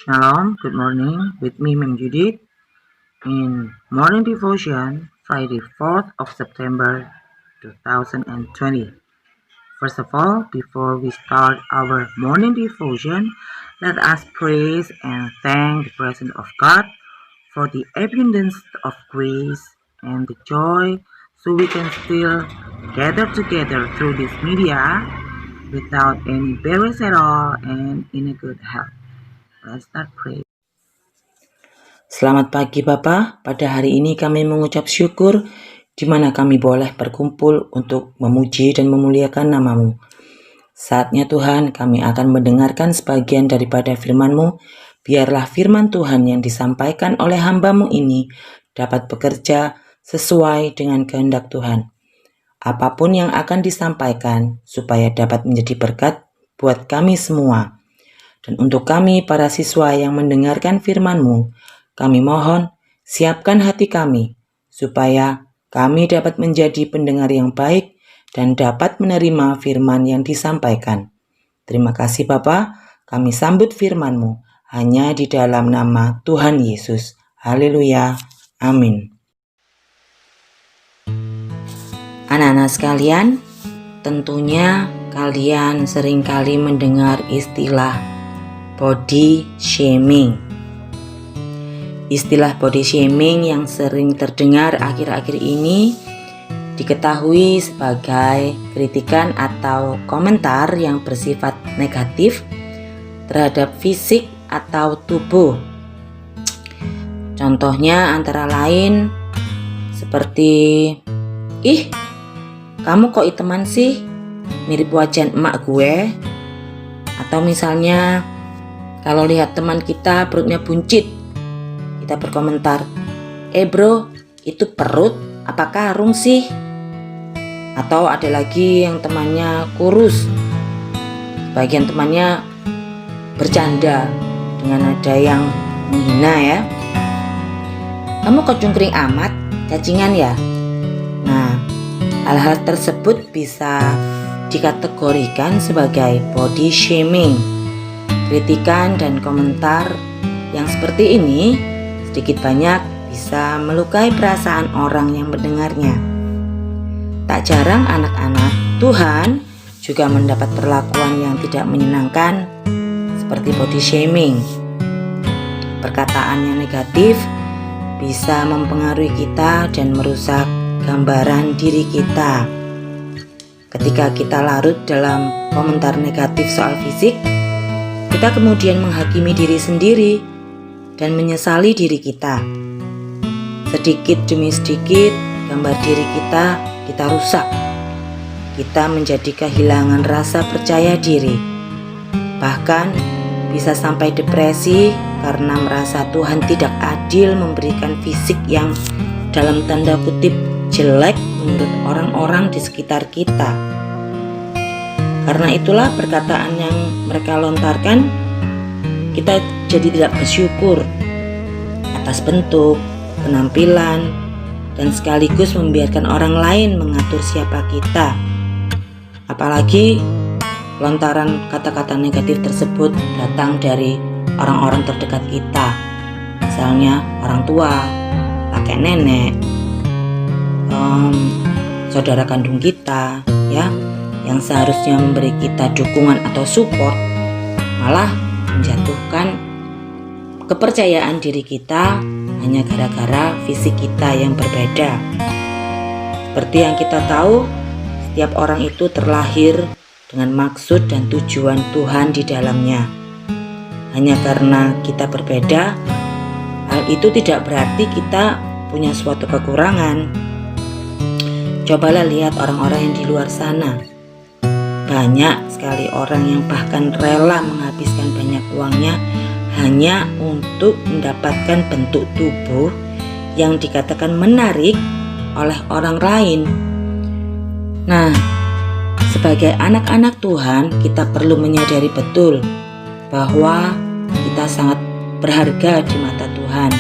Shalom, good morning, with me Mem Judith in Morning Devotion, Friday 4th of September 2020. First of all, before we start our morning devotion, let us praise and thank the presence of God for the abundance of grace and the joy so we can still gather together through this media without any barriers at all and in a good health. Let's start praying. Selamat pagi Bapak, pada hari ini kami mengucap syukur di mana kami boleh berkumpul untuk memuji dan memuliakan nama-Mu. Saatnya Tuhan, kami akan mendengarkan sebagian daripada firman-Mu. Biarlah firman Tuhan yang disampaikan oleh hamba-Mu ini dapat bekerja sesuai dengan kehendak Tuhan. Apapun yang akan disampaikan supaya dapat menjadi berkat buat kami semua. Dan untuk kami para siswa yang mendengarkan firman-Mu, kami mohon siapkan hati kami supaya kami dapat menjadi pendengar yang baik dan dapat menerima firman yang disampaikan. Terima kasih Bapa, kami sambut firman-Mu hanya di dalam nama Tuhan Yesus. Haleluya. Amin. Anak-anak sekalian, tentunya kalian seringkali mendengar istilah body shaming. Istilah body shaming yang sering terdengar akhir-akhir ini diketahui sebagai kritikan atau komentar yang bersifat negatif terhadap fisik atau tubuh. Contohnya antara lain seperti, "Ih, kamu kok iteman sih? Mirip wajah emak gue." Atau misalnya, kalau lihat teman kita perutnya buncit, kita berkomentar, bro, itu perut apa karung sih?" Atau ada lagi yang temannya kurus, bagian temannya bercanda dengan nada yang menghina ya. "Kamu kok cungkring amat, cacingan ya?" Nah, hal-hal tersebut bisa dikategorikan sebagai body shaming. Kritikan dan komentar yang seperti ini sedikit banyak bisa melukai perasaan orang yang mendengarnya. Tak jarang anak-anak Tuhan juga mendapat perlakuan yang tidak menyenangkan seperti body shaming. Perkataan yang negatif bisa mempengaruhi kita dan merusak gambaran diri kita. Ketika kita larut dalam komentar negatif soal fisik, kita kemudian menghakimi diri sendiri dan menyesali diri kita. Sedikit demi sedikit, gambar diri kita rusak. Kita menjadi kehilangan rasa percaya diri. Bahkan bisa sampai depresi karena merasa Tuhan tidak adil memberikan fisik yang dalam tanda kutip jelek menurut orang-orang di sekitar kita. Karena itulah perkataan yang mereka lontarkan, kita jadi tidak bersyukur atas bentuk, penampilan, dan sekaligus membiarkan orang lain mengatur siapa kita. Apalagi lontaran kata-kata negatif tersebut datang dari orang-orang terdekat kita. Misalnya orang tua, kakek nenek, saudara kandung kita ya, yang seharusnya memberi kita dukungan atau support, malah menjatuhkan kepercayaan diri kita hanya gara-gara fisik kita yang berbeda. Seperti yang kita tahu, setiap orang itu terlahir dengan maksud dan tujuan Tuhan di dalamnya. Hanya karena kita berbeda, hal itu tidak berarti kita punya suatu kekurangan. Cobalah lihat orang-orang yang di luar sana. Banyak sekali orang yang bahkan rela menghabiskan banyak uangnya hanya untuk mendapatkan bentuk tubuh yang dikatakan menarik oleh orang lain. Nah, sebagai anak-anak Tuhan, kita perlu menyadari betul bahwa kita sangat berharga di mata Tuhan.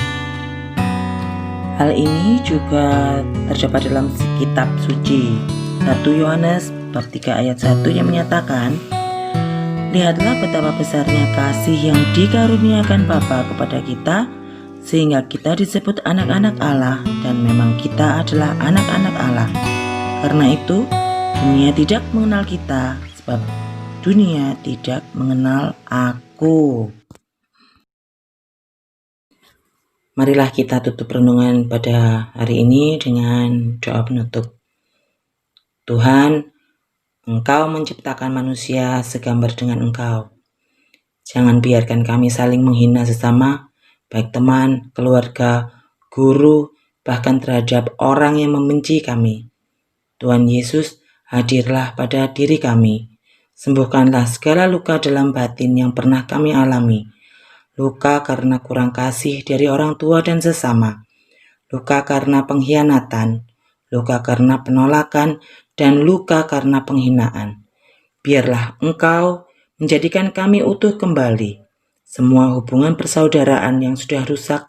Hal ini juga terdapat dalam kitab suci 1 Yohanes bab 3 ayat 1 yang menyatakan, Lihatlah betapa besarnya kasih yang dikaruniakan Bapa kepada kita, sehingga kita disebut anak-anak Allah, dan memang kita adalah anak-anak Allah. Karena itu, dunia tidak mengenal kita, sebab dunia tidak mengenal aku. Marilah kita tutup renungan pada hari ini dengan doa penutup. Tuhan, Engkau menciptakan manusia segambar dengan Engkau. Jangan biarkan kami saling menghina sesama, baik teman, keluarga, guru, bahkan terhadap orang yang membenci kami. Tuhan Yesus, hadirlah pada diri kami. Sembuhkanlah segala luka dalam batin yang pernah kami alami. Luka karena kurang kasih dari orang tua dan sesama. Luka karena pengkhianatan. Luka karena penolakan. Dan luka karena penghinaan. Biarlah Engkau menjadikan kami utuh kembali. Semua hubungan persaudaraan yang sudah rusak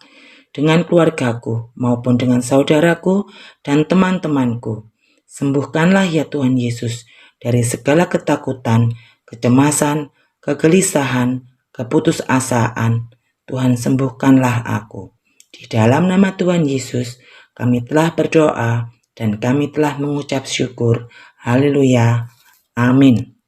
dengan keluargaku maupun dengan saudaraku dan teman-temanku. Sembuhkanlah ya Tuhan Yesus dari segala ketakutan, kecemasan, kegelisahan, keputusasaan. Tuhan, sembuhkanlah aku. Di dalam nama Tuhan Yesus kami telah berdoa dan kami telah mengucap syukur. Haleluya. Amin.